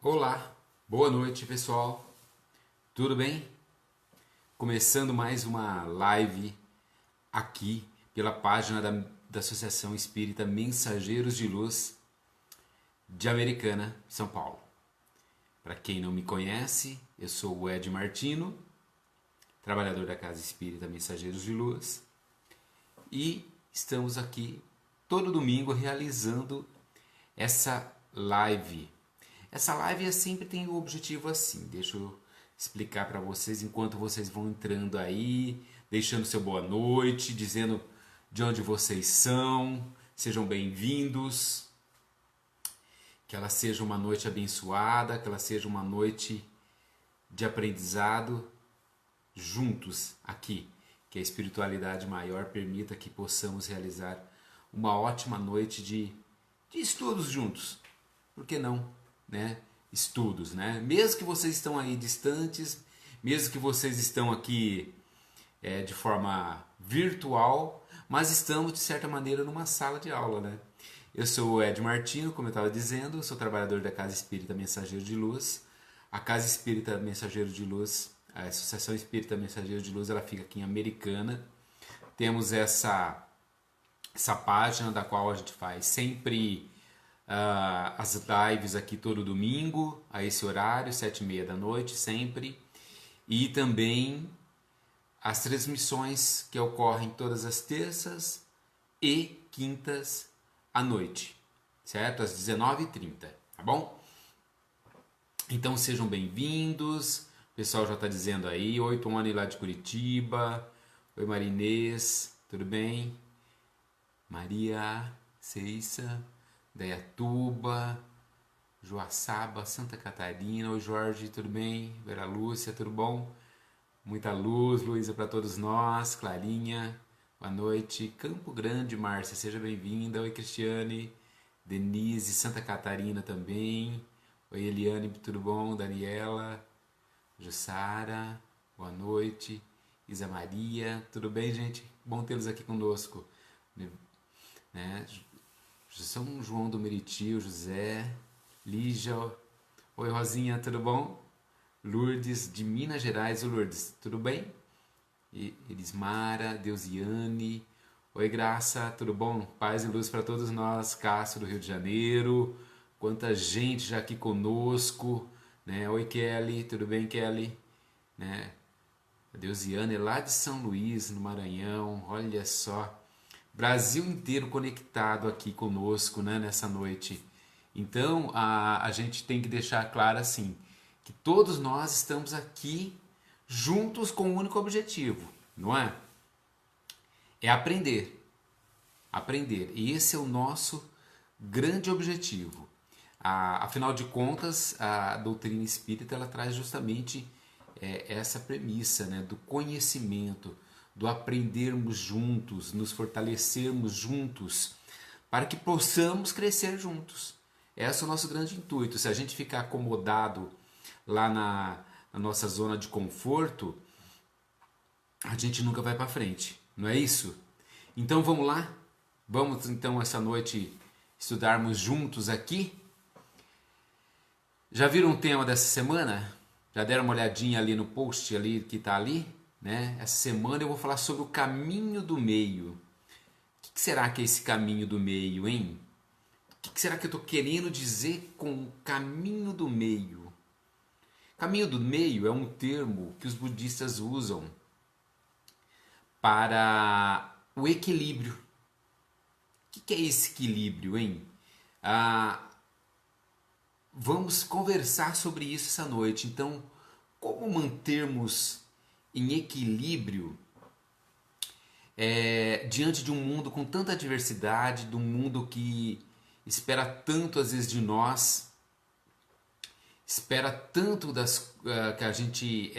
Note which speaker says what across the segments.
Speaker 1: Olá, boa noite pessoal, tudo bem? Começando mais uma live aqui pela página da Associação Espírita Mensageiros de Luz de Americana, São Paulo. Para quem não me conhece, eu sou o Ed Martino, trabalhador da Casa Espírita Mensageiros de Luz, e estamos aqui todo domingo realizando essa live. Essa live sempre tem o objetivo assim, deixa eu explicar para vocês enquanto vocês vão entrando aí, deixando seu boa noite, dizendo de onde vocês são, sejam bem-vindos, que ela seja uma noite abençoada, que ela seja uma noite de aprendizado juntos aqui, que a espiritualidade maior permita que possamos realizar uma ótima noite de estudos juntos, por que não? Né? Estudos, né? Mesmo que vocês estão aí distantes, mesmo que vocês estão aqui de forma virtual, mas estamos de certa maneira numa sala de aula, né? Eu sou o Ed Martino, como eu estava dizendo, sou trabalhador da Casa Espírita Mensageiro de Luz. A Casa Espírita Mensageiro de Luz, a Associação Espírita Mensageiro de Luz, ela fica aqui em Americana. Temos essa página da qual a gente faz sempre as lives aqui todo domingo, a esse horário, 7h30 da noite, sempre. E também as transmissões que ocorrem todas as terças e quintas à noite, certo? Às 19h30, tá bom? Então sejam bem-vindos. O pessoal já está dizendo aí, oi Tony lá de Curitiba, oi Marinês, tudo bem? Maria, Ceissa, Dayatuba, Joaçaba, Santa Catarina. Oi Jorge, tudo bem? Vera Lúcia, tudo bom? Muita luz, Luísa, para todos nós. Clarinha, boa noite. Campo Grande, Márcia, seja bem-vinda. Oi Cristiane, Denise, Santa Catarina também. Oi Eliane, tudo bom? Daniela, Jussara, boa noite. Isa Maria, tudo bem, gente? Bom tê-los aqui conosco, né? São João do Meriti, José, Lígia, oi Rosinha, tudo bom? Lourdes, de Minas Gerais, o Lourdes, tudo bem? Elismara, Deusiane, oi Graça, tudo bom? Paz e luz para todos nós, Cássio do Rio de Janeiro, quanta gente já aqui conosco, né? Oi Kelly, tudo bem Kelly? Né? A Deusiane é lá de São Luís, no Maranhão, olha só. Brasil inteiro conectado aqui conosco, né, nessa noite. Então a gente tem que deixar claro assim, que todos nós estamos aqui juntos com um único objetivo, não é? É aprender. Aprender. E esse é o nosso grande objetivo. Afinal de contas, a doutrina espírita ela traz justamente essa premissa, né, do conhecimento, do aprendermos juntos, nos fortalecermos juntos, para que possamos crescer juntos. Esse é o nosso grande intuito. Se a gente ficar acomodado lá na nossa zona de conforto, a gente nunca vai para frente, não é isso? Então vamos lá? Vamos então essa noite estudarmos juntos aqui? Já viram o tema dessa semana? Já deram uma olhadinha ali no post ali que está ali? Né? Essa semana eu vou falar sobre o caminho do meio. O que será que é esse caminho do meio, hein? O que será que eu estou querendo dizer com o caminho do meio? Caminho do meio é um termo que os budistas usam para o equilíbrio. O que é esse equilíbrio, hein? Vamos conversar sobre isso essa noite. Então, como mantermos em equilíbrio diante de um mundo com tanta diversidade, de um mundo que espera tanto às vezes de nós, espera tanto que a gente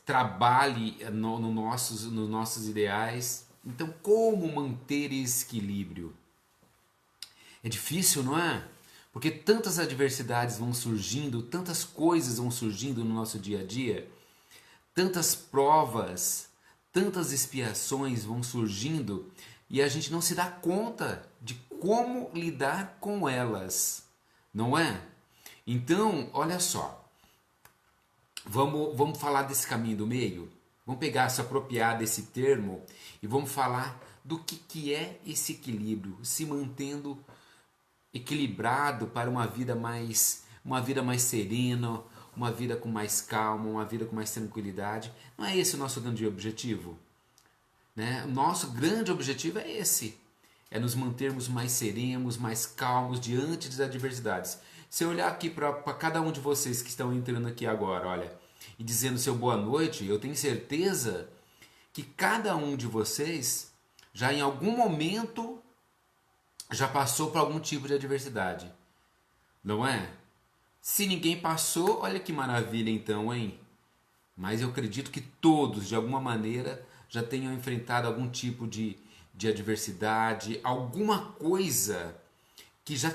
Speaker 1: trabalhe nos nossos ideais. Então, como manter esse equilíbrio? É difícil, não é? Porque tantas adversidades vão surgindo, tantas coisas vão surgindo no nosso dia a dia, tantas provas, tantas expiações vão surgindo e a gente não se dá conta de como lidar com elas. não é? Então, olha só, vamos falar desse caminho do meio? Vamos pegar, se apropriar desse termo e vamos falar do que é esse equilíbrio, se mantendo equilibrado para uma vida mais serena, uma vida com mais calma, uma vida com mais tranquilidade. Não é esse o nosso grande objetivo? Né? O nosso grande objetivo é esse, é nos mantermos mais serenos, mais calmos diante das adversidades. Se eu olhar aqui para cada um de vocês que estão entrando aqui agora, olha, e dizendo seu boa noite, eu tenho certeza que cada um de vocês já em algum momento já passou por algum tipo de adversidade, não é? Se ninguém passou, olha que maravilha então, hein? Mas eu acredito que todos, de alguma maneira, já tenham enfrentado algum tipo de adversidade, alguma coisa que já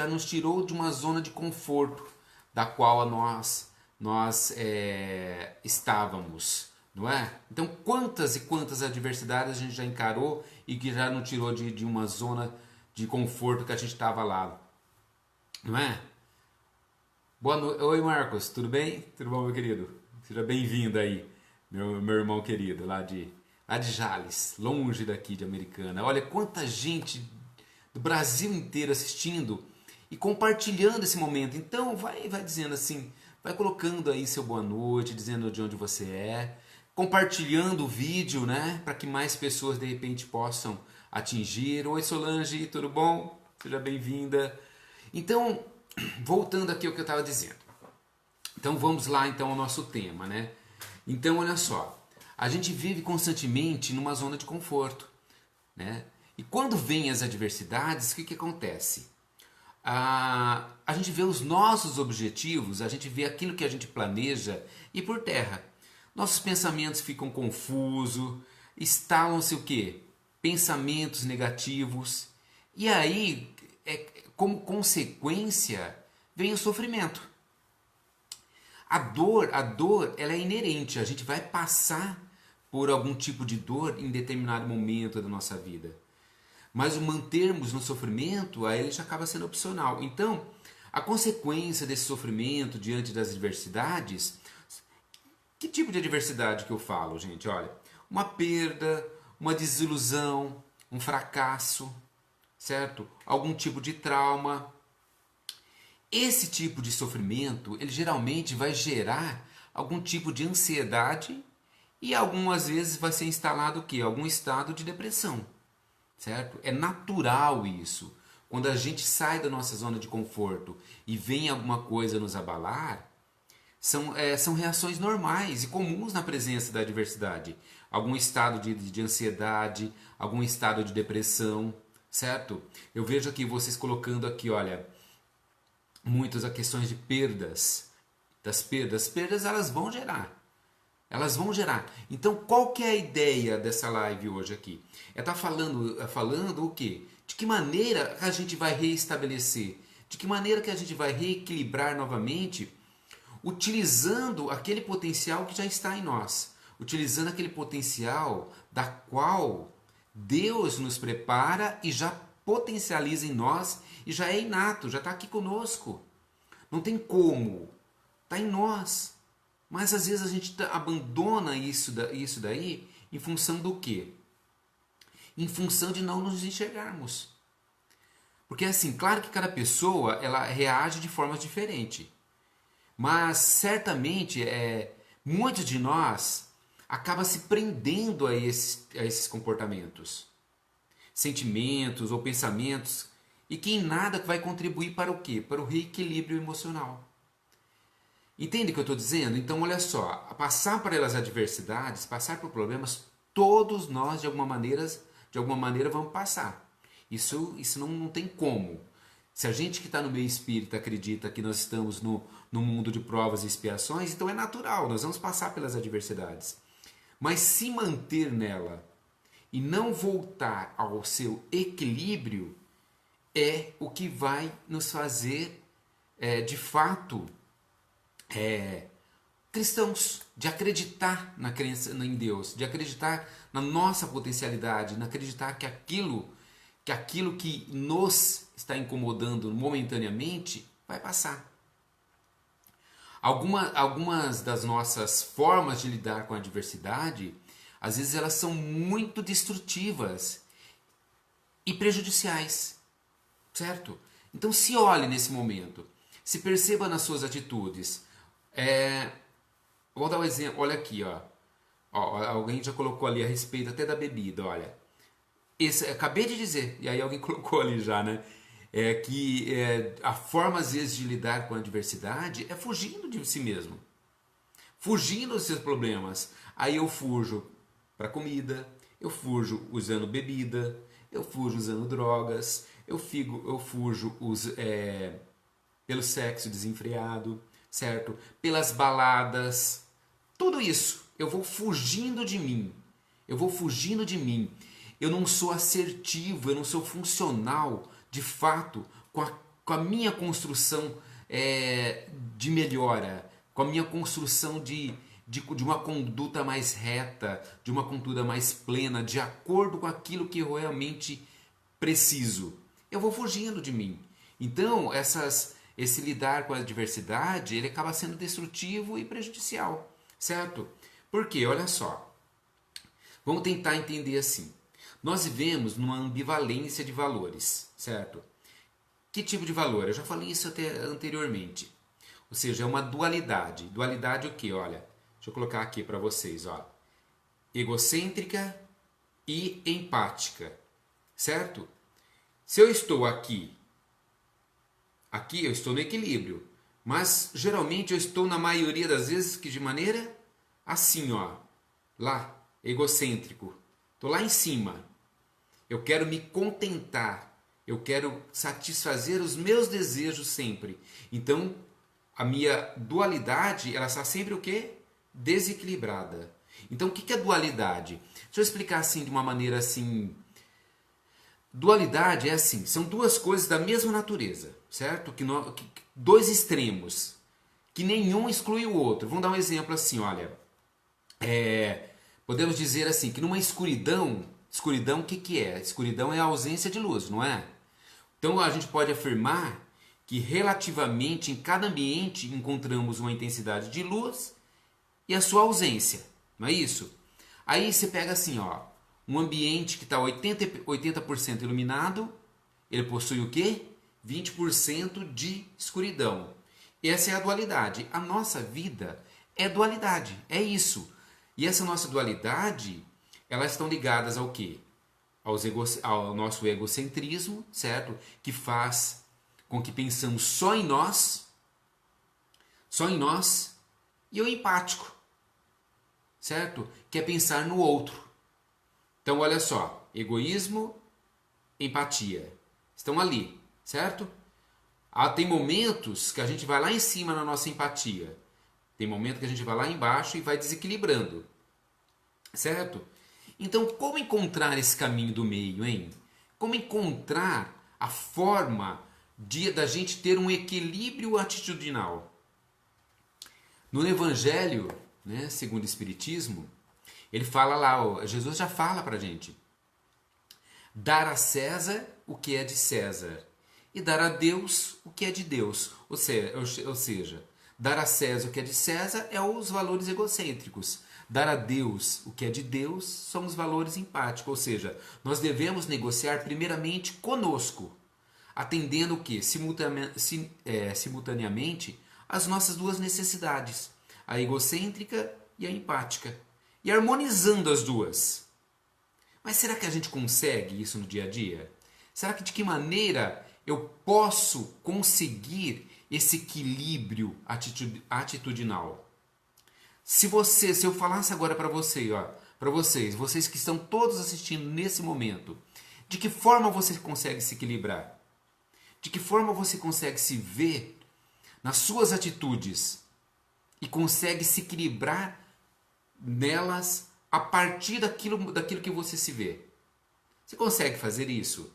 Speaker 1: nos tirou de uma zona de conforto da qual nós estávamos, não é? Então, quantas e quantas adversidades a gente já encarou e que já nos tirou de uma zona de conforto que a gente estava lá, não é? Boa noite. Oi, Marcos, tudo bem? Tudo bom, meu querido? Seja bem-vindo aí, meu irmão querido, lá de Jales, longe daqui de Americana. Olha quanta gente do Brasil inteiro assistindo e compartilhando esse momento. Então, vai dizendo assim, vai colocando aí seu boa noite, dizendo de onde você é, compartilhando o vídeo, né, para que mais pessoas de repente possam atingir. Oi, Solange, tudo bom? Seja bem-vinda. Então, voltando aqui ao que eu estava dizendo. Então vamos lá então ao nosso tema, né? Então olha só, a gente vive constantemente numa zona de conforto, né? E quando vêm as adversidades, o que acontece? A gente vê os nossos objetivos, a gente vê aquilo que a gente planeja e por terra. Nossos pensamentos ficam confusos, instalam-se o quê? Pensamentos negativos. E aí, como consequência, vem o sofrimento. A dor, ela é inerente. A gente vai passar por algum tipo de dor em determinado momento da nossa vida. Mas o mantermos no sofrimento, aí ele já acaba sendo opcional. Então, a consequência desse sofrimento diante das adversidades, que tipo de adversidade que eu falo, gente? Olha, uma perda, uma desilusão, um fracasso, certo? Algum tipo de trauma. Esse tipo de sofrimento, ele geralmente vai gerar algum tipo de ansiedade e algumas vezes vai ser instalado o quê? Algum estado de depressão, certo? É natural isso. Quando a gente sai da nossa zona de conforto e vem alguma coisa nos abalar, são reações normais e comuns na presença da adversidade. Algum estado de ansiedade, algum estado de depressão, certo? Eu vejo aqui vocês colocando aqui, olha, muitas questões de perdas, das perdas. As perdas elas vão gerar. Elas vão gerar. Então, qual que é a ideia dessa live hoje aqui? É estar falando o quê? De que maneira a gente vai reestabelecer? De que maneira que a gente vai reequilibrar novamente, utilizando aquele potencial que já está em nós, utilizando aquele potencial da qual Deus nos prepara e já potencializa em nós e já é inato, já está aqui conosco. Não tem como, está em nós. Mas às vezes a gente abandona isso daí em função do quê? Em função de não nos enxergarmos. Porque assim, claro que cada pessoa ela reage de forma diferente. Mas certamente muitos de nós acaba se prendendo a esses comportamentos, sentimentos ou pensamentos, e que em nada vai contribuir para o quê? Para o reequilíbrio emocional. Entende o que eu estou dizendo? Então olha só, passar pelas adversidades, passar por problemas, todos nós de alguma maneira vamos passar. Isso não tem como. Se a gente que está no meio espírita acredita que nós estamos no mundo de provas e expiações, então é natural, nós vamos passar pelas adversidades. Mas se manter nela e não voltar ao seu equilíbrio é o que vai nos fazer, de fato, cristãos, de acreditar na crença em Deus, de acreditar na nossa potencialidade, de acreditar que aquilo que aquilo que nos está incomodando momentaneamente vai passar. Algumas das nossas formas de lidar com a adversidade, às vezes elas são muito destrutivas e prejudiciais, certo? Então se olhe nesse momento, se perceba nas suas atitudes. Vou dar um exemplo, olha aqui, ó. Alguém já colocou ali a respeito até da bebida, olha. Acabei de dizer, e aí alguém colocou ali já, né? A forma às vezes de lidar com a adversidade é fugindo de si mesmo, fugindo dos seus problemas. Aí eu fujo para comida, eu fujo usando bebida, eu fujo usando drogas, eu fujo pelo sexo desenfreado, certo? Pelas baladas, tudo isso eu vou fugindo de mim, eu vou fugindo de mim. Eu não sou assertivo, eu não sou funcional de fato com a minha construção de melhora, com a minha construção de uma conduta mais reta, de uma conduta mais plena, de acordo com aquilo que eu realmente preciso. Eu vou fugindo de mim. Então, esse lidar com a adversidade, ele acaba sendo destrutivo e prejudicial, certo? Porque, olha só, vamos tentar entender assim. Nós vivemos numa ambivalência de valores, certo? Que tipo de valor? Eu já falei isso até anteriormente. Ou seja, é uma dualidade. Dualidade o quê? Olha, deixa eu colocar aqui para vocês, ó. Egocêntrica e empática, certo? Se eu estou aqui eu estou no equilíbrio, mas geralmente eu estou na maioria das vezes que de maneira assim, ó, lá, egocêntrico. Estou lá em cima. Eu quero me contentar. Eu quero satisfazer os meus desejos sempre. Então, a minha dualidade, ela está sempre o quê? Desequilibrada. Então, o que é dualidade? Deixa eu explicar assim, de uma maneira assim. Dualidade é assim, são duas coisas da mesma natureza, certo? Dois extremos, que nenhum exclui o outro. Vamos dar um exemplo assim, olha. Podemos dizer assim, que numa escuridão, o que é? Escuridão é a ausência de luz, não é? Então a gente pode afirmar que relativamente em cada ambiente encontramos uma intensidade de luz e a sua ausência, não é isso? Aí você pega assim, ó, um ambiente que está 80% iluminado, ele possui o quê? 20% de escuridão. Essa é a dualidade. A nossa vida é dualidade, é isso. E essa nossa dualidade, elas estão ligadas ao quê? Ao nosso egocentrismo, certo? Que faz com que pensamos só em nós, e o empático, certo? Que é pensar no outro. Então, olha só, egoísmo, empatia, estão ali, certo? Tem momentos que a gente vai lá em cima na nossa empatia, tem momento que a gente vai lá embaixo e vai desequilibrando, certo? Então, como encontrar esse caminho do meio, hein? Como encontrar a forma da gente ter um equilíbrio atitudinal? No Evangelho, né, segundo o Espiritismo, ele fala lá, Jesus já fala pra gente. Dar a César o que é de César e dar a Deus o que é de Deus. Ou seja, dar a César o que é de César é os valores egocêntricos. Dar a Deus o que é de Deus são os valores empáticos. Ou seja, nós devemos negociar primeiramente conosco, atendendo o quê? Simultaneamente as nossas duas necessidades, a egocêntrica e a empática, e harmonizando as duas. Mas será que a gente consegue isso no dia a dia? Será que de que maneira eu posso conseguir esse equilíbrio atitudinal? Se eu falasse agora para vocês que estão todos assistindo nesse momento, de que forma você consegue se equilibrar? De que forma você consegue se ver nas suas atitudes e consegue se equilibrar nelas a partir daquilo que você se vê? Você consegue fazer isso?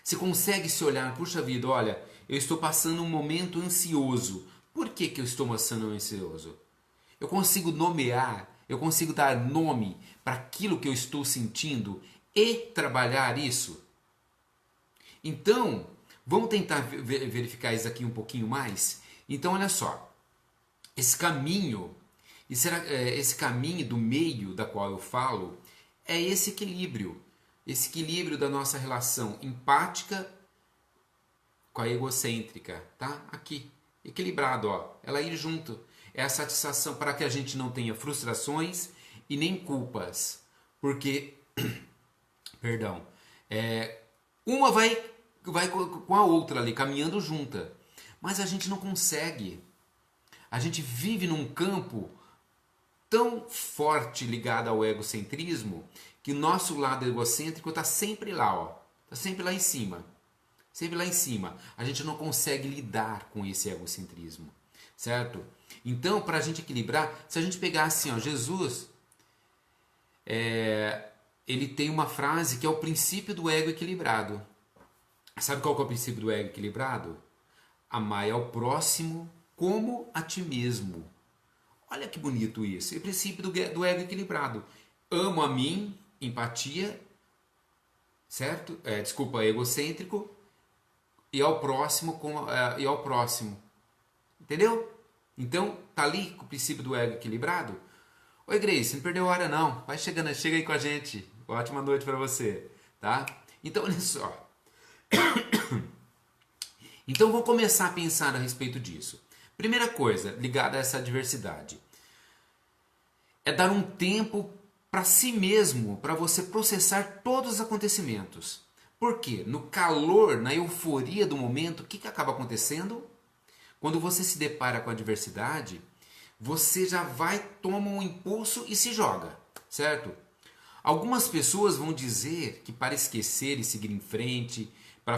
Speaker 1: Você consegue se olhar, puxa vida, olha, eu estou passando um momento ansioso. Por que eu estou passando ansioso? Eu consigo nomear, eu consigo dar nome para aquilo que eu estou sentindo e trabalhar isso? Então, vamos tentar verificar isso aqui um pouquinho mais? Então, olha só, esse caminho, esse caminho do meio da qual eu falo, é esse equilíbrio da nossa relação empática com a egocêntrica, tá? Aqui, equilibrado, ó, ela ir junto. É a satisfação para que a gente não tenha frustrações e nem culpas, porque, perdão, uma vai com a outra ali, caminhando junta, mas a gente não consegue. A gente vive num campo tão forte ligado ao egocentrismo que o nosso lado egocêntrico está sempre lá, ó, está sempre lá em cima. Sempre lá em cima. A gente não consegue lidar com esse egocentrismo, certo? Então, para a gente equilibrar, se a gente pegar assim, ó, Jesus, ele tem uma frase que é o princípio do ego equilibrado. Sabe qual que é o princípio do ego equilibrado? Amai ao próximo como a ti mesmo. Olha que bonito isso. É o princípio do ego equilibrado. Amo a mim, empatia, certo? Egocêntrico, e ao próximo e ao próximo. Entendeu? Então, tá ali com o princípio do ego equilibrado? Oi, Grace, não perdeu a hora não. Vai chegando, chega aí com a gente. Ótima noite para você, tá? Então, olha só. Então, vou começar a pensar a respeito disso. Primeira coisa, ligada a essa diversidade, é dar um tempo para si mesmo, para você processar todos os acontecimentos. Por quê? No calor, na euforia do momento, o que acaba acontecendo? Quando você se depara com a adversidade, você já vai, toma um impulso e se joga, certo? Algumas pessoas vão dizer que para esquecer e seguir em frente, para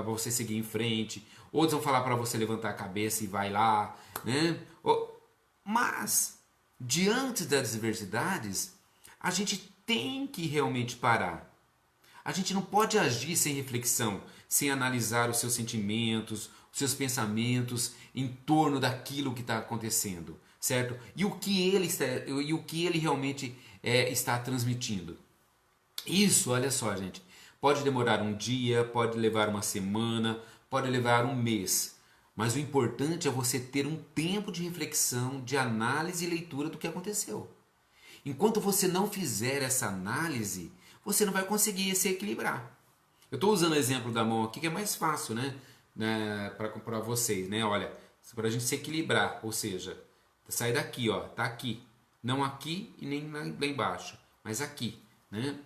Speaker 1: você seguir em frente, outros vão falar para você levantar a cabeça e vai lá, né? Mas, diante das adversidades, a gente tem que realmente parar. A gente não pode agir sem reflexão, sem analisar os seus sentimentos, os seus pensamentos em torno daquilo que está acontecendo, certo? E o que ele realmente está transmitindo. Isso, olha só, gente, pode demorar um dia, pode levar uma semana, pode levar um mês. Mas o importante é você ter um tempo de reflexão, de análise e leitura do que aconteceu. Enquanto você não fizer essa análise, você não vai conseguir se equilibrar. Eu estou usando o exemplo da mão aqui, que é mais fácil, né? Para vocês, né? Olha, para a gente se equilibrar, ou seja, sair daqui, ó, tá aqui. Não aqui e nem lá embaixo, mas aqui, né?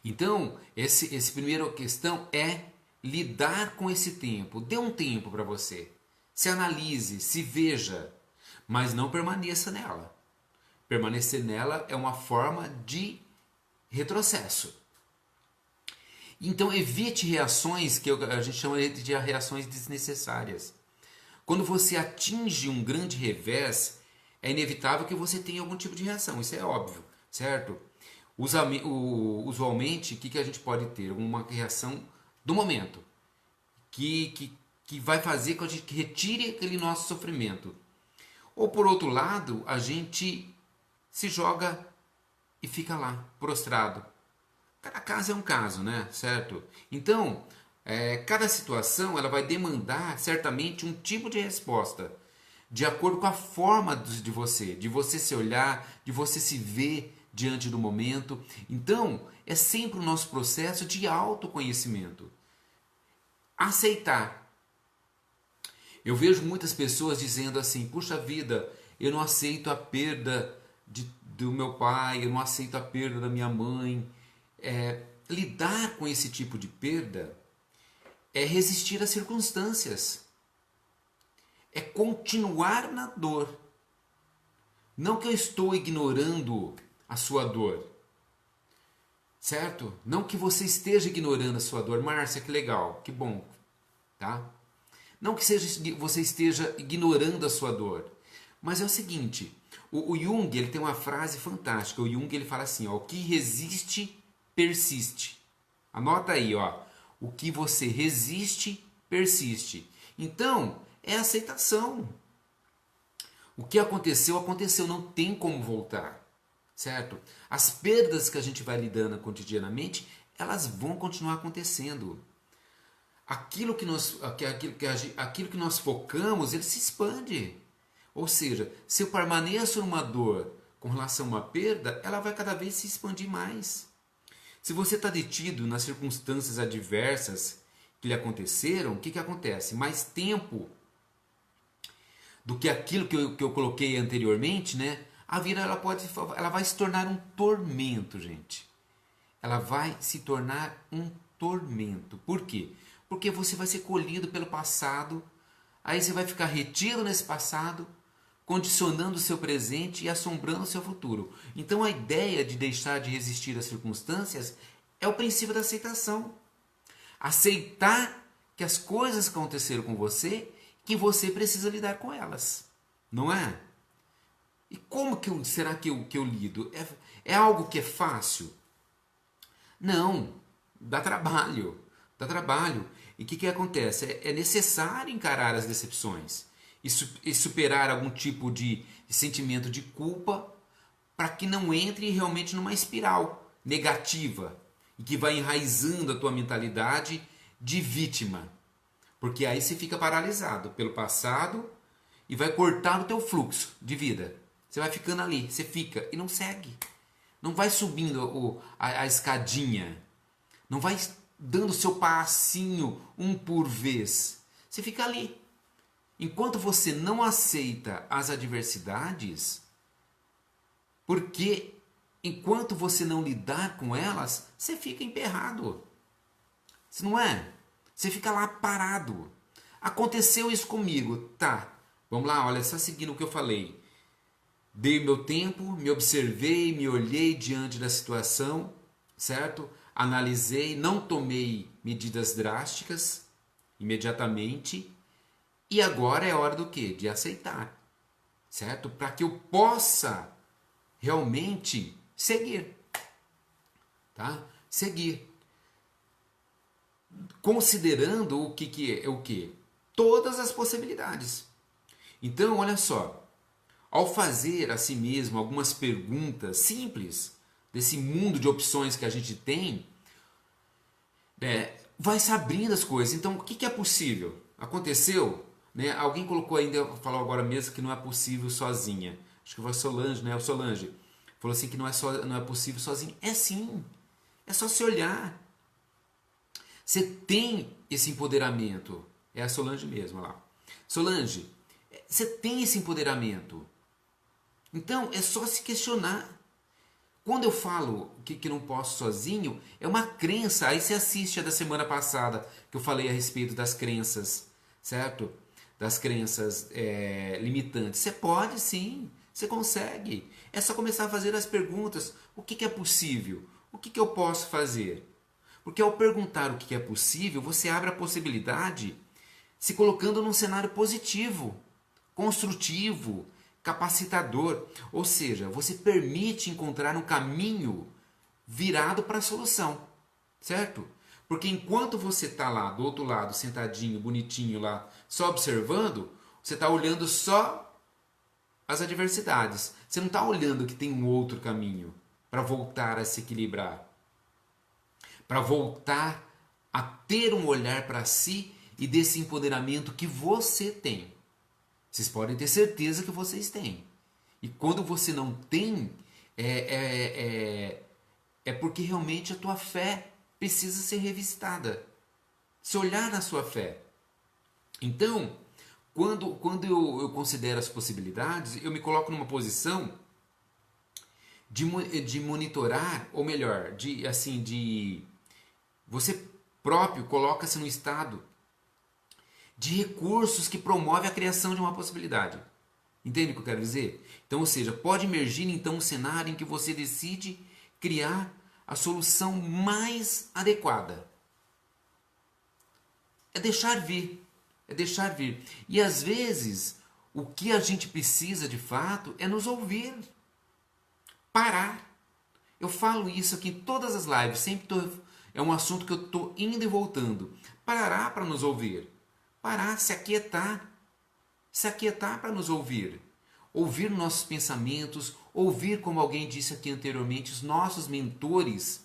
Speaker 1: Então, esse primeira questão é lidar com esse tempo. Dê um tempo para você. Se analise, se veja, mas não permaneça nela. Permanecer nela é uma forma de retrocesso. Então evite reações que a gente chama de reações desnecessárias. Quando você atinge um grande revés, é inevitável que você tenha algum tipo de reação, isso é óbvio, certo? Usualmente, o que a gente pode ter? Uma reação do momento, que vai fazer com que a gente retire aquele nosso sofrimento. Ou por outro lado, a gente se joga e fica lá, prostrado. Cada caso é um caso, né? Certo? Então, cada situação ela vai demandar certamente um tipo de resposta, de acordo com a forma de você se olhar, de você se ver diante do momento. Então, é sempre o nosso processo de autoconhecimento. Aceitar. Eu vejo muitas pessoas dizendo assim, puxa vida, eu não aceito a perda do meu pai, eu não aceito a perda da minha mãe. Lidar com esse tipo de perda é resistir às circunstâncias, é continuar na dor. Não que eu estou ignorando a sua dor, certo? Não que você esteja ignorando a sua dor. Márcia, que legal, que bom, tá? Não que você esteja ignorando a sua dor, mas é o seguinte, o Jung ele tem uma frase fantástica. O Jung ele fala assim, ó, o que resiste persiste. Anota aí, ó. O que você resiste, persiste. Então, é aceitação. O que aconteceu, aconteceu. Não tem como voltar. certo? As perdas que a gente vai lidando cotidianamente, elas vão continuar acontecendo. Aquilo que nós focamos, ele se expande. Ou seja, se eu permaneço numa dor com relação a uma perda, ela vai cada vez se expandir mais. Se você está detido nas circunstâncias adversas que lhe aconteceram, o que acontece? Mais tempo do que aquilo que eu coloquei anteriormente, né? A vida ela vai se tornar um tormento, gente. Ela vai se tornar um tormento. Por quê? Porque você vai ser colhido pelo passado, aí você vai ficar retido nesse passado, condicionando o seu presente e assombrando o seu futuro. Então a ideia de deixar de resistir às circunstâncias é o princípio da aceitação. Aceitar que as coisas aconteceram com você, que você precisa lidar com elas. Não é? E como será que eu lido? É algo que é fácil? Não, dá trabalho. Dá trabalho. E o que acontece? É necessário encarar as decepções e superar algum tipo de sentimento de culpa para que não entre realmente numa espiral negativa e que vai enraizando a tua mentalidade de vítima. Porque aí você fica paralisado pelo passado e vai cortar o teu fluxo de vida. Você vai ficando ali, você fica e não segue. Não vai subindo a escadinha. Não vai dando seu passinho um por vez. Você fica ali. Enquanto você não aceita as adversidades, porque enquanto você não lidar com elas, você fica emperrado. Se não é? Você fica lá parado. Aconteceu isso comigo. Tá, vamos lá, olha, só seguindo o que eu falei. Dei meu tempo, me observei, me olhei diante da situação, certo? Analisei, não tomei medidas drásticas imediatamente. E agora é hora do quê? De aceitar, certo? Para que eu possa realmente seguir, tá? Seguir. Considerando o que é o que? Todas as possibilidades. Então, olha só. Ao fazer a si mesmo algumas perguntas simples desse mundo de opções que a gente tem, vai se abrindo as coisas. Então, o que é possível? Aconteceu? Né? Alguém colocou ainda, falou agora mesmo que não é possível sozinha. Acho que foi a Solange, né? O Solange falou assim que não é possível sozinho. É sim. É só se olhar. Você tem esse empoderamento. É a Solange mesmo lá. Solange, você tem esse empoderamento. Então, é só se questionar. Quando eu falo que não posso sozinho, é uma crença. Aí você assiste a da semana passada, que eu falei a respeito das crenças, certo? Das crenças limitantes. Você pode sim, você consegue. É só começar a fazer as perguntas. O que é possível? O que eu posso fazer? Porque ao perguntar o que é possível, você abre a possibilidade se colocando num cenário positivo, construtivo, capacitador. Ou seja, você permite encontrar um caminho virado para a solução, certo? Porque enquanto você está lá do outro lado, sentadinho, bonitinho lá, só observando, você está olhando só as adversidades. Você não está olhando que tem um outro caminho para voltar a se equilibrar, para voltar a ter um olhar para si e desse empoderamento que você tem. Vocês podem ter certeza que vocês têm. E quando você não tem, é porque realmente a tua fé precisa ser revisitada. Se olhar na sua fé. Então, quando eu considero as possibilidades, eu me coloco numa posição de monitorar, ou melhor, você próprio coloca-se no estado de recursos que promove a criação de uma possibilidade. Entende o que eu quero dizer? Então, ou seja, pode emergir então um cenário em que você decide criar a solução mais adequada. É deixar vir. É deixar vir. E às vezes, o que a gente precisa de fato é nos ouvir. Parar. Eu falo isso aqui em todas as lives. É um assunto que eu estou indo e voltando. Parar para nos ouvir. Parar, se aquietar. Se aquietar para nos ouvir. ouvir nossos pensamentos, ouvir, como alguém disse aqui anteriormente, os nossos mentores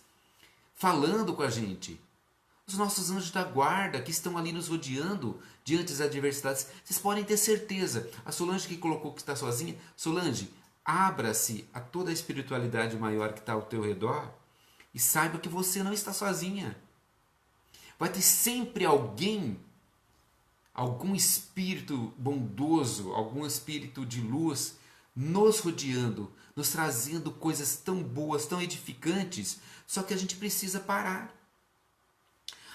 Speaker 1: falando com a gente. Os nossos anjos da guarda que estão ali nos rodeando diante das adversidades. Vocês podem ter certeza. A Solange que colocou que está sozinha. Solange, abra-se a toda a espiritualidade maior que está ao teu redor e saiba que você não está sozinha. Vai ter sempre alguém, algum espírito bondoso, algum espírito de luz nos rodeando, nos trazendo coisas tão boas, tão edificantes, só que a gente precisa parar.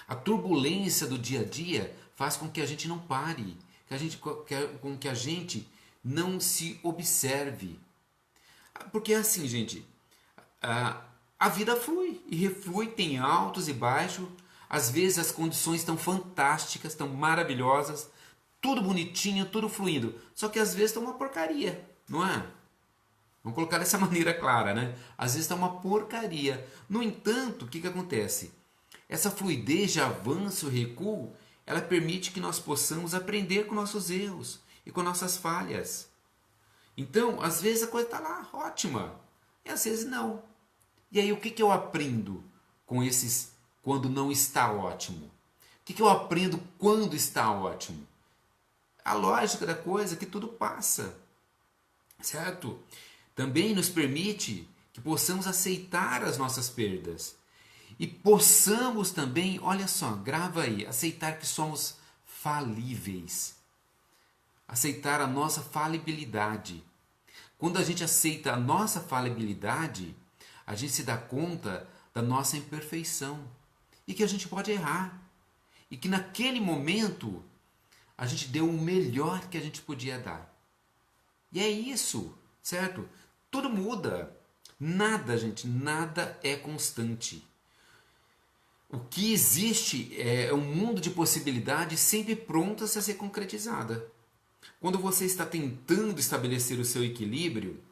Speaker 1: A turbulência do dia a dia faz com que a gente não pare, com que a gente não se observe. Porque é assim, gente, a vida flui e reflui, tem altos e baixos. Às vezes as condições estão fantásticas, estão maravilhosas, tudo bonitinho, tudo fluindo. Só que às vezes está uma porcaria, não é? Vamos colocar dessa maneira clara, né? Às vezes está uma porcaria. No entanto, o que acontece? Essa fluidez de avanço e recuo, ela permite que nós possamos aprender com nossos erros e com nossas falhas. Então, às vezes a coisa está lá ótima, e às vezes não. E aí o que eu aprendo com esses quando não está ótimo? O que eu aprendo quando está ótimo? A lógica da coisa é que tudo passa, certo? Também nos permite que possamos aceitar as nossas perdas. E possamos também, olha só, grava aí, aceitar que somos falíveis. Aceitar a nossa falibilidade. Quando a gente aceita a nossa falibilidade, a gente se dá conta da nossa imperfeição. E que a gente pode errar. E que naquele momento, a gente deu o melhor que a gente podia dar. E é isso, certo? Tudo muda. Nada, gente, nada é constante. O que existe é um mundo de possibilidades sempre prontas a ser concretizada. Quando você está tentando estabelecer o seu equilíbrio,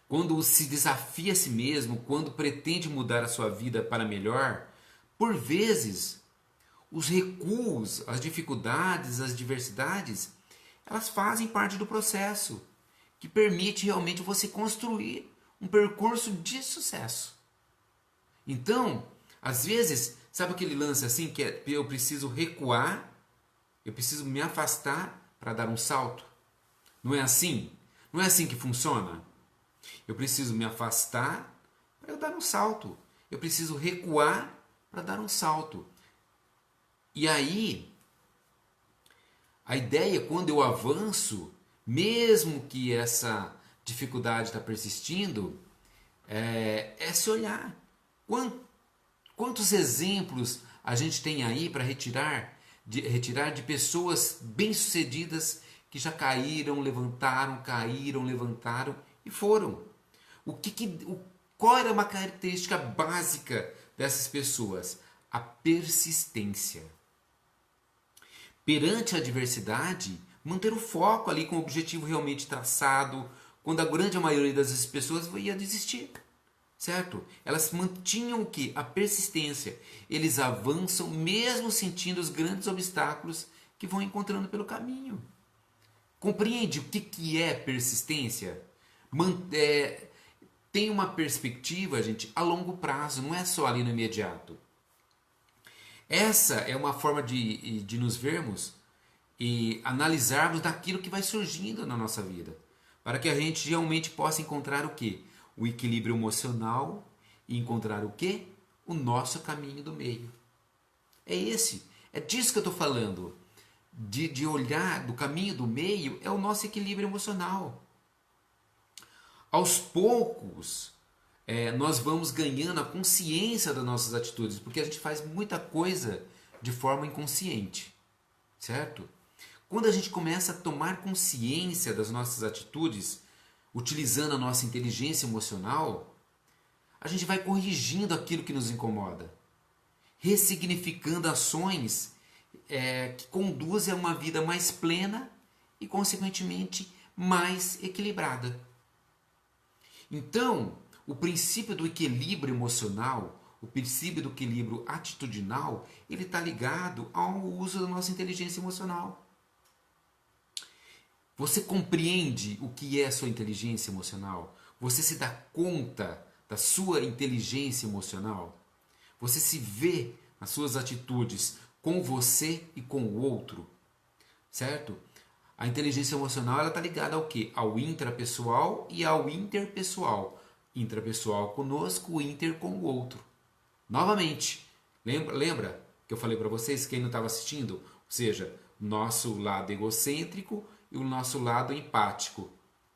Speaker 1: quando se desafia a si mesmo, quando pretende mudar a sua vida para melhor, por vezes, os recuos, as dificuldades, as diversidades, elas fazem parte do processo que permite realmente você construir um percurso de sucesso. Então, às vezes, sabe aquele lance assim que eu preciso recuar, eu preciso me afastar para dar um salto? Não é assim? Não é assim que funciona? Eu preciso me afastar para eu dar um salto. Eu preciso recuar para dar um salto. E aí, a ideia quando eu avanço, mesmo que essa dificuldade está persistindo, é se olhar. Quantos exemplos a gente tem aí para retirar de pessoas bem-sucedidas que já caíram, levantaram e foram. Qual era uma característica básica dessas pessoas? A persistência. Perante a adversidade, manter o foco ali com o objetivo realmente traçado, quando a grande maioria das pessoas ia desistir. Certo? Elas mantinham o quê? A persistência. Eles avançam mesmo sentindo os grandes obstáculos que vão encontrando pelo caminho. Compreende o que é persistência? Tem uma perspectiva, gente, a longo prazo, não é só ali no imediato. Essa é uma forma de nos vermos e analisarmos daquilo que vai surgindo na nossa vida. Para que a gente realmente possa encontrar o quê? O equilíbrio emocional e encontrar o quê? O nosso caminho do meio. É disso que eu estou falando. De olhar do caminho do meio é o nosso equilíbrio emocional. Aos poucos, nós vamos ganhando a consciência das nossas atitudes, porque a gente faz muita coisa de forma inconsciente, certo? Quando a gente começa a tomar consciência das nossas atitudes, utilizando a nossa inteligência emocional, a gente vai corrigindo aquilo que nos incomoda, ressignificando ações que conduzem a uma vida mais plena e, consequentemente, mais equilibrada. Então, o princípio do equilíbrio emocional, o princípio do equilíbrio atitudinal, ele está ligado ao uso da nossa inteligência emocional. Você compreende o que é a sua inteligência emocional? Você se dá conta da sua inteligência emocional? Você se vê nas suas atitudes com você e com o outro, certo? A inteligência emocional ela está ligada ao quê? Ao intrapessoal e ao interpessoal. Intrapessoal conosco, inter com o outro. Novamente, lembra que eu falei para vocês, quem não estava assistindo? Ou seja, nosso lado egocêntrico e o nosso lado empático.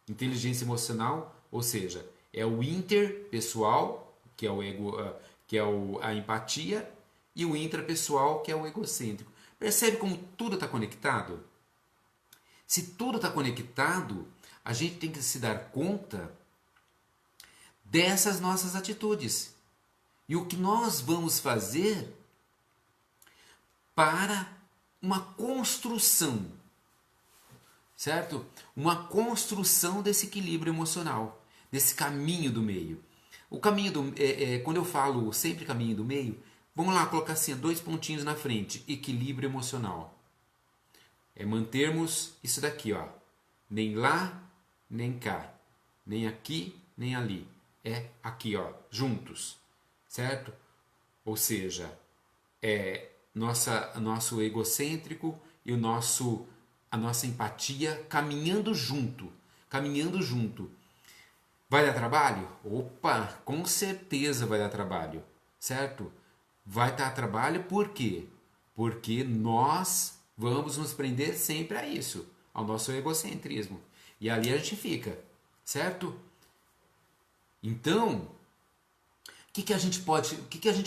Speaker 1: Inteligência emocional, ou seja, é o interpessoal, que é o ego, que é a empatia, e o intrapessoal, que é o egocêntrico. Percebe como tudo está conectado? Se tudo está conectado, a gente tem que se dar conta dessas nossas atitudes. E o que nós vamos fazer para uma construção, certo? Uma construção desse equilíbrio emocional, desse caminho do meio. O caminho do quando eu falo sempre caminho do meio, vamos lá colocar assim, 2 pontinhos na frente, equilíbrio emocional. É mantermos isso daqui, ó. Nem lá, nem cá. Nem aqui, nem ali. É aqui, ó, juntos. Certo? Ou seja, nosso egocêntrico e a nossa empatia caminhando junto. Caminhando junto. Vai dar trabalho? Opa, com certeza vai dar trabalho. Certo? Vai dar trabalho por quê? Porque nós vamos nos prender sempre a isso, ao nosso egocentrismo. E ali a gente fica, certo? Então, o que a gente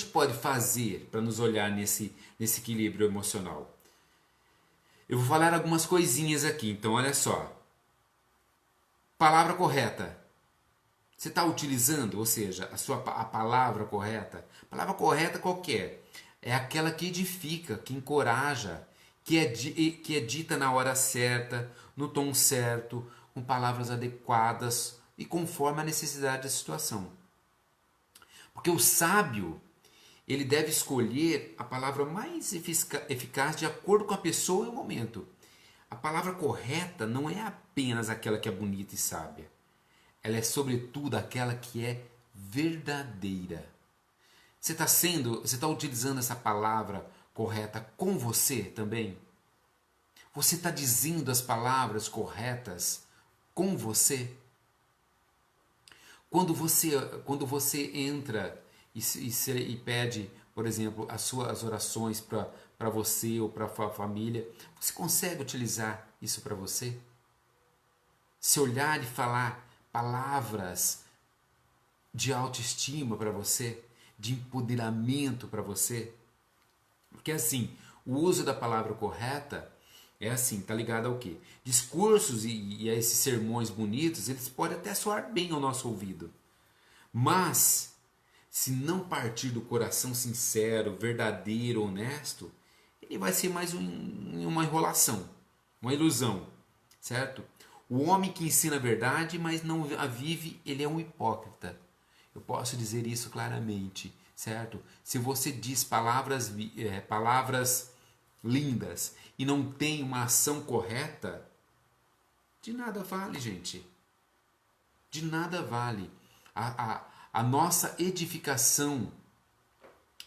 Speaker 1: pode fazer para nos olhar nesse equilíbrio emocional? Eu vou falar algumas coisinhas aqui, então olha só. Palavra correta. Você está utilizando, ou seja, a palavra correta. Palavra correta qualquer. É aquela que edifica, que encoraja, que é dita na hora certa, no tom certo, com palavras adequadas e conforme a necessidade da situação. Porque o sábio, ele deve escolher a palavra mais eficaz de acordo com a pessoa e o momento. A palavra correta não é apenas aquela que é bonita e sábia. Ela é sobretudo aquela que é verdadeira. Você está utilizando essa palavra correta com você também? Você está dizendo as palavras corretas com você? Quando você entra e pede, por exemplo, as suas orações para você ou para a sua família, você consegue utilizar isso para você? Se olhar e falar palavras de autoestima para você, de empoderamento para você. Porque assim, o uso da palavra correta é assim, tá ligado ao quê? Discursos e a esses sermões bonitos, eles podem até soar bem ao nosso ouvido. Mas, se não partir do coração sincero, verdadeiro, honesto, ele vai ser mais uma enrolação, uma ilusão, certo? O homem que ensina a verdade, mas não a vive, ele é um hipócrita. Eu posso dizer isso claramente, certo? Se você diz palavras lindas e não tem uma ação correta, de nada vale, gente. De nada vale. A nossa edificação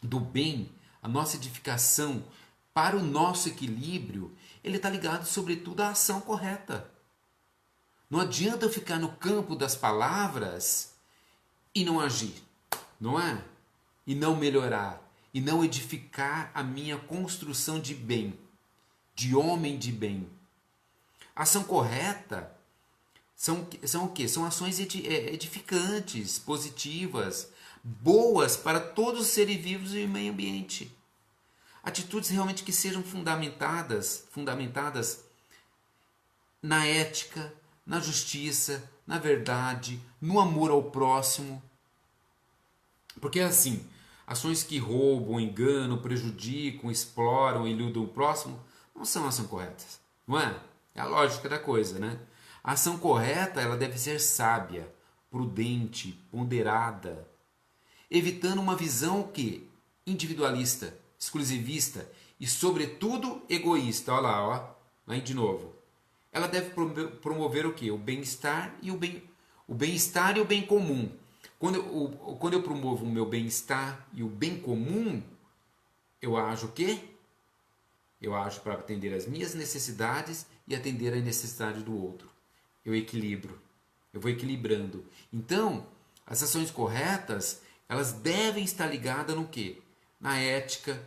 Speaker 1: do bem, a nossa edificação para o nosso equilíbrio, ele está ligado sobretudo à ação correta. Não adianta eu ficar no campo das palavras e não agir, não é? E não melhorar, e não edificar a minha construção de bem, de homem de bem. Ação correta são o quê? São ações edificantes, positivas, boas para todos os seres vivos e o meio ambiente. Atitudes realmente que sejam fundamentadas na ética, na justiça, na verdade, no amor ao próximo. Porque assim, ações que roubam, enganam, prejudicam, exploram, iludem o próximo, não são ações corretas, não é? É a lógica da coisa, né? A ação correta, ela deve ser sábia, prudente, ponderada, evitando uma visão que individualista, exclusivista e sobretudo egoísta. Olha lá, ó, aí de novo. ela deve promover o quê? O bem-estar e o bem-estar e o bem comum. Quando eu promovo o meu bem-estar e o bem comum, eu ajo o quê? Eu ajo para atender as minhas necessidades e atender a necessidade do outro. Eu equilibro. Eu vou equilibrando. Então, as ações corretas, elas devem estar ligadas no quê? Na ética,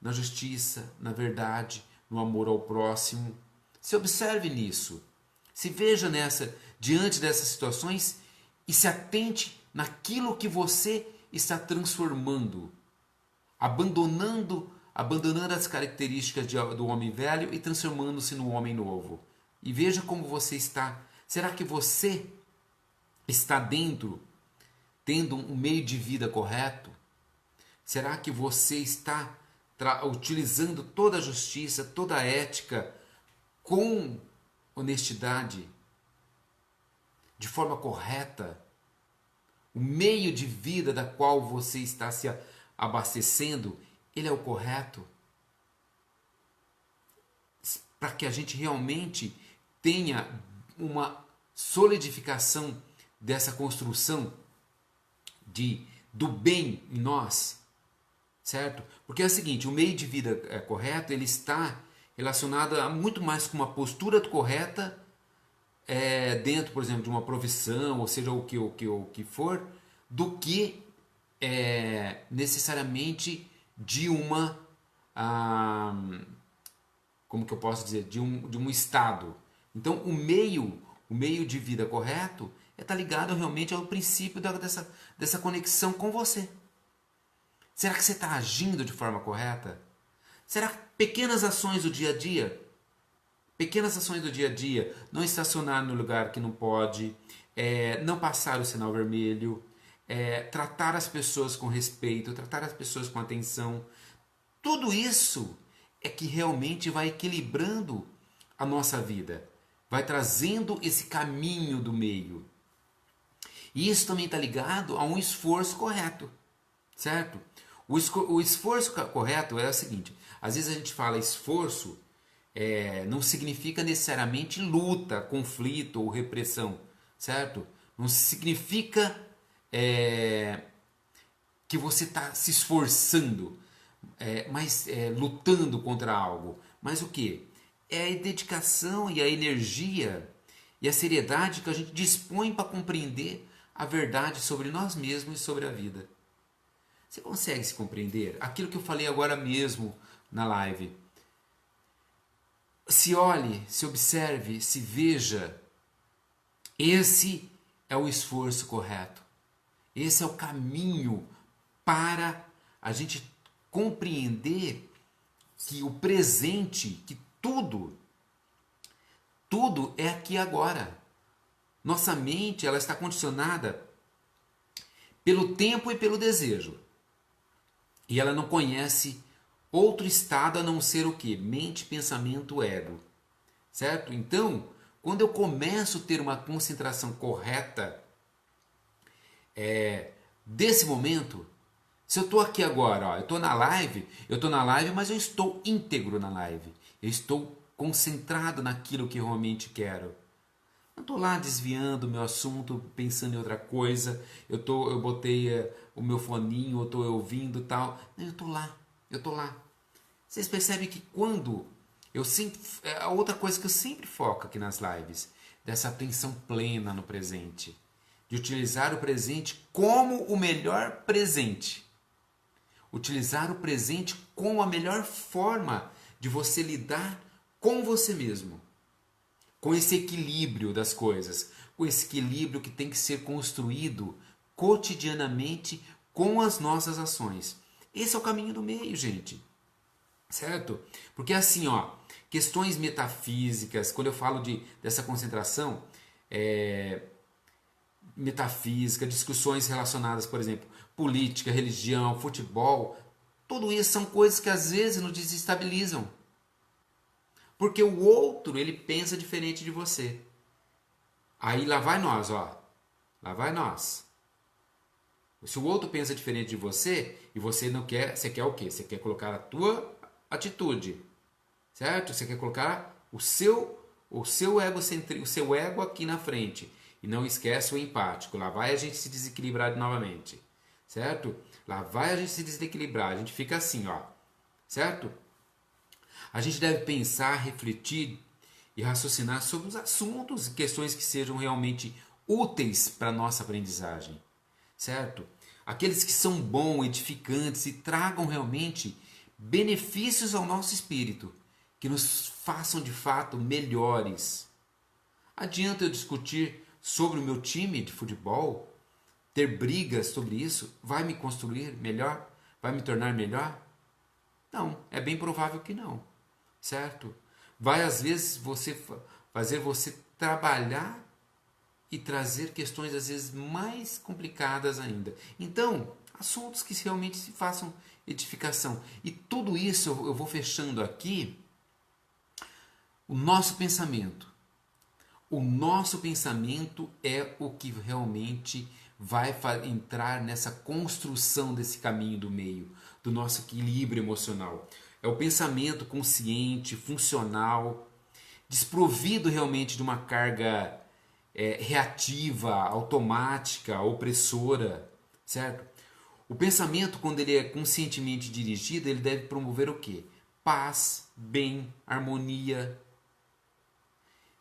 Speaker 1: na justiça, na verdade, no amor ao próximo. Se observe nisso. Se veja diante dessas situações e se atente naquilo que você está transformando, abandonando as características do homem velho e transformando-se no homem novo. E veja como você está. Será que você está tendo um meio de vida correto? Será que você está utilizando toda a justiça, toda a ética com honestidade, de forma correta? O meio de vida da qual você está se abastecendo, ele é o correto? Para que a gente realmente tenha uma solidificação dessa construção do bem em nós, certo? Porque é o seguinte, o meio de vida correto, ele está relacionado a muito mais com uma postura correta dentro, por exemplo, de uma profissão, ou seja, o que for, do que necessariamente de uma, como que eu posso dizer, de um estado. Então, o meio de vida correto está ligado realmente ao princípio dessa conexão com você. Será que você está agindo de forma correta? Será que pequenas ações do dia a dia, não estacionar no lugar que não pode, não passar o sinal vermelho, tratar as pessoas com respeito, tratar as pessoas com atenção, tudo isso é que realmente vai equilibrando a nossa vida, vai trazendo esse caminho do meio. E isso também está ligado a um esforço correto, certo? O esforço correto é o seguinte, às vezes a gente fala esforço, não significa necessariamente luta, conflito ou repressão, certo? Não significa que você está se esforçando, mas lutando contra algo. Mas o que? É a dedicação e a energia e a seriedade que a gente dispõe para compreender a verdade sobre nós mesmos e sobre a vida. Você consegue se compreender? Aquilo que eu falei agora mesmo na live. Se olhe, se observe, se veja. Esse é o esforço correto. Esse é o caminho para a gente compreender que o presente, que tudo é aqui agora. Nossa mente, ela está condicionada pelo tempo e pelo desejo. E ela não conhece outro estado a não ser o quê? Mente, pensamento, ego. Certo? Então, quando eu começo a ter uma concentração correta desse momento, se eu estou aqui agora, eu estou na live, mas eu estou íntegro na live. Eu estou concentrado naquilo que eu realmente quero. Não estou lá desviando o meu assunto, pensando em outra coisa. Eu botei o meu foninho, eu estou ouvindo e tal. Não, eu estou lá. Vocês percebem que quando eu sempre... A outra coisa que eu sempre foco aqui nas lives, dessa atenção plena no presente. De utilizar o presente como o melhor presente. Utilizar o presente como a melhor forma de você lidar com você mesmo. Com esse equilíbrio das coisas, com esse equilíbrio que tem que ser construído cotidianamente com as nossas ações. Esse é o caminho do meio, gente. Certo? Porque assim, questões metafísicas, quando eu falo dessa concentração, metafísica, discussões relacionadas, por exemplo, política, religião, futebol, tudo isso são coisas que às vezes nos desestabilizam. Porque o outro, ele pensa diferente de você. Aí lá vai nós, Lá vai nós. Se o outro pensa diferente de você, e você não quer, você quer o quê? Você quer colocar a tua atitude, certo? Você quer colocar o seu o seu o seu ego aqui na frente. E não esquece o empático. Lá vai a gente se desequilibrar novamente. Certo? Lá vai a gente se desequilibrar. A gente fica assim, ó. Certo? A gente deve pensar, refletir e raciocinar sobre os assuntos e questões que sejam realmente úteis para a nossa aprendizagem. Certo? Aqueles que são bons, edificantes e tragam realmente benefícios ao nosso espírito, que nos façam de fato melhores. Adianta eu discutir sobre o meu time de futebol? Ter brigas sobre isso? Vai me construir melhor? Vai me tornar melhor? Não, é bem provável que não. Certo? Vai às vezes fazer você trabalhar e trazer questões às vezes mais complicadas ainda. Então, assuntos que realmente se façam edificação. E tudo isso eu vou fechando aqui. O nosso pensamento. O nosso pensamento é o que realmente vai entrar nessa construção desse caminho do meio, do nosso equilíbrio emocional. É o pensamento consciente, funcional, desprovido realmente de uma carga reativa, automática, opressora, certo? O pensamento, quando ele é conscientemente dirigido, ele deve promover o quê? Paz, bem, harmonia.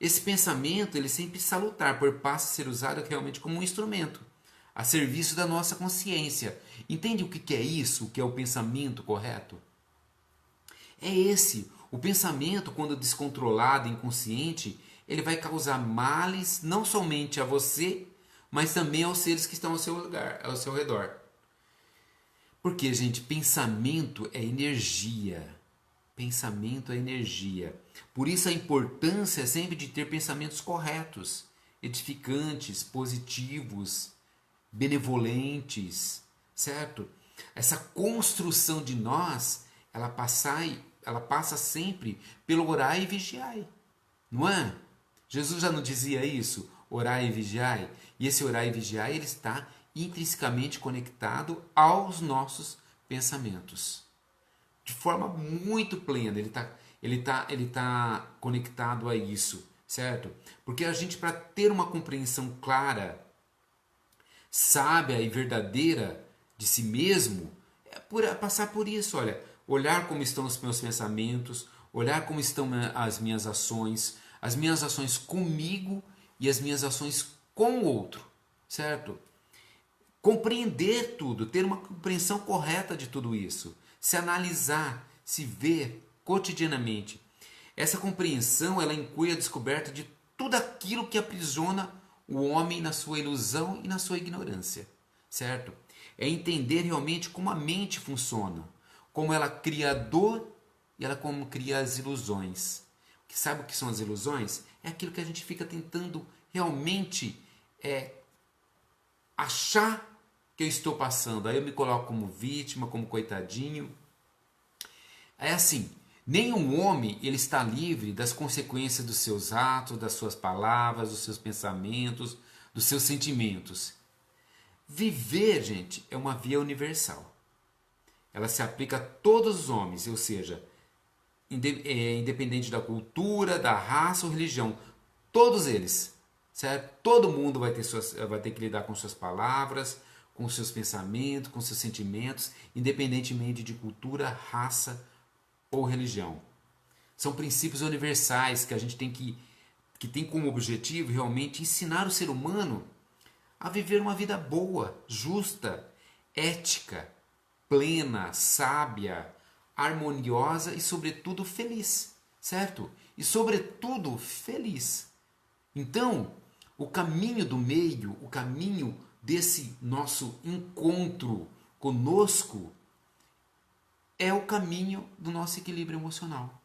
Speaker 1: Esse pensamento, ele é sempre salutar, por passa a ser usado realmente como um instrumento, a serviço da nossa consciência. Entende o que é isso? O que é o pensamento correto? É esse. O pensamento, quando descontrolado, inconsciente, ele vai causar males não somente a você, mas também aos seres que estão ao seu lugar, ao seu redor. Porque, gente, pensamento é energia. Pensamento é energia. Por isso a importância sempre de ter pensamentos corretos, edificantes, positivos, benevolentes, certo? Essa construção de nós, ela passa sempre pelo orar e vigiar, não é? Jesus já não dizia isso? Orar e vigiar. E esse orar e vigiar, ele está intrinsecamente conectado aos nossos pensamentos. De forma muito plena, ele tá conectado a isso, certo? Porque a gente, para ter uma compreensão clara, sábia e verdadeira de si mesmo, passar por isso, olha, olhar como estão os meus pensamentos, olhar como estão as minhas ações comigo e as minhas ações com o outro, certo? Compreender tudo, ter uma compreensão correta de tudo isso, se analisar, se ver cotidianamente. Essa compreensão, ela inclui a descoberta de tudo aquilo que aprisiona o homem na sua ilusão e na sua ignorância, certo? É entender realmente como a mente funciona, como ela cria a dor e ela como cria as ilusões. Sabe o que são as ilusões? É aquilo que a gente fica tentando realmente achar que eu estou passando. Aí eu me coloco como vítima, como coitadinho. É assim, nenhum homem ele está livre das consequências dos seus atos, das suas palavras, dos seus pensamentos, dos seus sentimentos. Viver, gente, é uma via universal. Ela se aplica a todos os homens, ou seja, independente da cultura, da raça ou religião, todos eles, certo? Todo mundo vai ter que lidar com suas palavras, com seus pensamentos, com seus sentimentos, independentemente de cultura, raça ou religião. São princípios universais que a gente que tem como objetivo realmente ensinar o ser humano a viver uma vida boa, justa, ética, plena, sábia, harmoniosa e, sobretudo, feliz, certo? E, sobretudo, feliz. Então, o caminho do meio, o caminho desse nosso encontro conosco é o caminho do nosso equilíbrio emocional.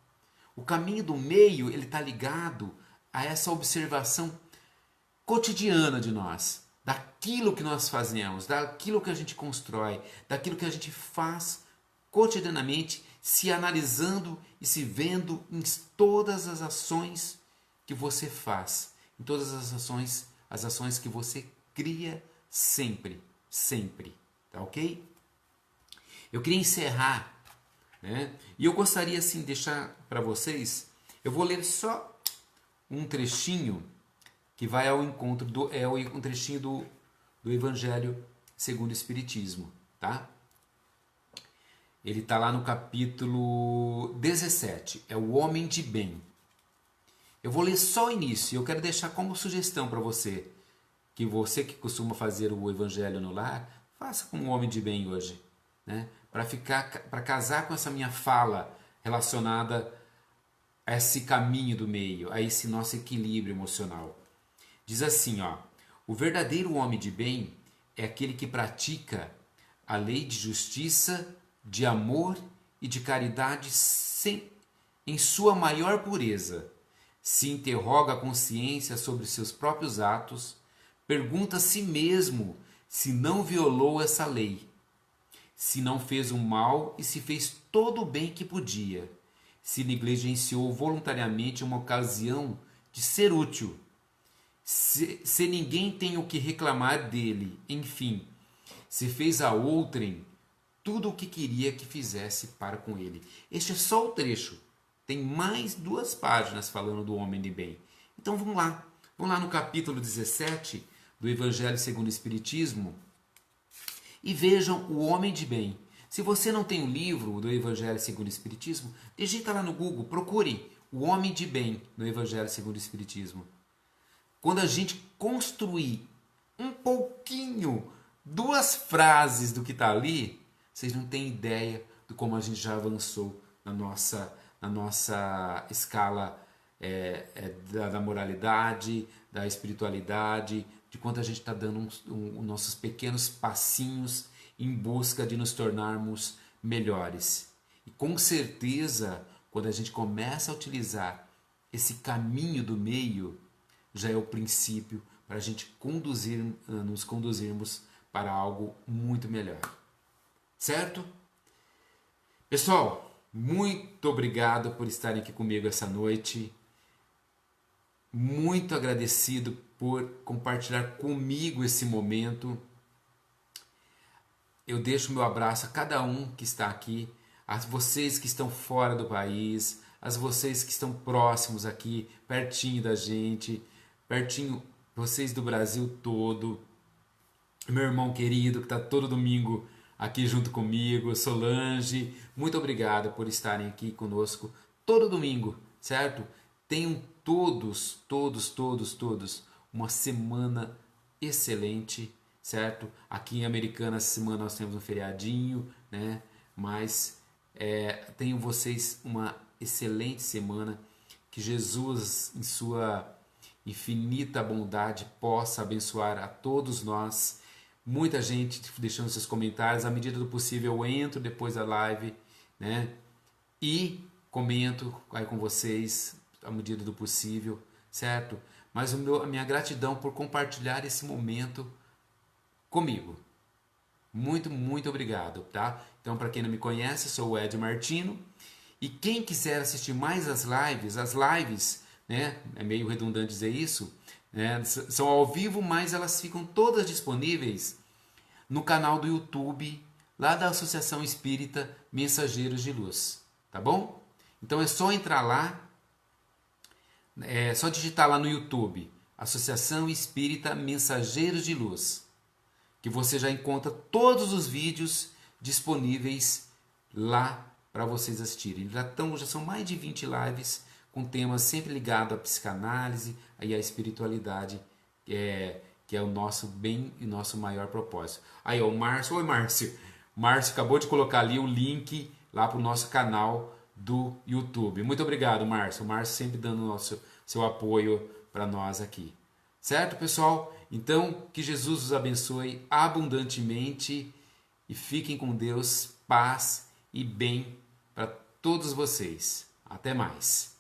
Speaker 1: O caminho do meio, ele está ligado a essa observação cotidiana de nós, daquilo que nós fazemos, daquilo que a gente constrói, daquilo que a gente faz cotidianamente, se analisando e se vendo em todas as ações que você faz, em todas as ações que você cria sempre, sempre, tá ok? Eu queria encerrar, né? E eu gostaria assim de deixar para vocês, eu vou ler só um trechinho que vai ao encontro um trechinho do Evangelho segundo o Espiritismo, tá? Ele está lá no capítulo 17, é o homem de bem. Eu vou ler só o início, eu quero deixar como sugestão para você que costuma fazer o Evangelho no lar, faça como um homem de bem hoje, né? Para casar com essa minha fala relacionada a esse caminho do meio, a esse nosso equilíbrio emocional. Diz assim, ó: o verdadeiro homem de bem é aquele que pratica a lei de justiça, de amor e de caridade em sua maior pureza. Se interroga a consciência sobre seus próprios atos, pergunta a si mesmo se não violou essa lei, se não fez o mal e se fez todo o bem que podia, se negligenciou voluntariamente uma ocasião de ser útil, se ninguém tem o que reclamar dele, enfim, se fez a outrem tudo o que queria que fizesse para com ele. Este é só o trecho. Tem mais 2 páginas falando do homem de bem. Então vamos lá. Vamos lá no capítulo 17 do Evangelho segundo o Espiritismo e vejam o homem de bem. Se você não tem o livro do Evangelho segundo o Espiritismo, digita lá no Google, procure o homem de bem no Evangelho segundo o Espiritismo. Quando a gente construir um pouquinho, 2 frases do que está ali, vocês não têm ideia de como a gente já avançou na nossa escala da moralidade, da espiritualidade, de quanto a gente está dando nossos pequenos passinhos em busca de nos tornarmos melhores. E com certeza, quando a gente começa a utilizar esse caminho do meio, já é o princípio para a gente nos conduzirmos para algo muito melhor. Certo? Pessoal, muito obrigado por estarem aqui comigo essa noite. Muito agradecido por compartilhar comigo esse momento. Eu deixo meu abraço a cada um que está aqui, a vocês que estão fora do país, a vocês que estão próximos aqui, pertinho da gente, pertinho, vocês do Brasil todo, meu irmão querido que está todo domingo aqui junto comigo, Solange, muito obrigado por estarem aqui conosco todo domingo, certo? Tenham todos uma semana excelente, certo? Aqui em Americana, essa semana nós temos um feriadinho, né? Mas tenham vocês uma excelente semana, que Jesus, em sua infinita bondade, possa abençoar a todos nós. Muita gente deixando seus comentários, à medida do possível eu entro depois da live, né? E comento aí com vocês à medida do possível, certo? Mas a minha gratidão por compartilhar esse momento comigo. Muito obrigado, tá? Então, para quem não me conhece, sou o Ed Martino. E quem quiser assistir mais as lives, né? É meio redundante dizer isso, né? São ao vivo, mas elas ficam todas disponíveis no canal do YouTube, lá da Associação Espírita Mensageiros de Luz, tá bom? Então é só entrar lá, é só digitar lá no YouTube, Associação Espírita Mensageiros de Luz, que você já encontra todos os vídeos disponíveis lá para vocês assistirem. Já são mais de 20 lives com temas sempre ligados à psicanálise e à espiritualidade, que é o nosso bem e nosso maior propósito. Aí, ó, o Márcio. Oi, Márcio. Márcio acabou de colocar ali o link lá para o nosso canal do YouTube. Muito obrigado, Márcio. O Márcio sempre dando seu apoio para nós aqui. Certo, pessoal? Então, que Jesus os abençoe abundantemente e fiquem com Deus, paz e bem para todos vocês. Até mais.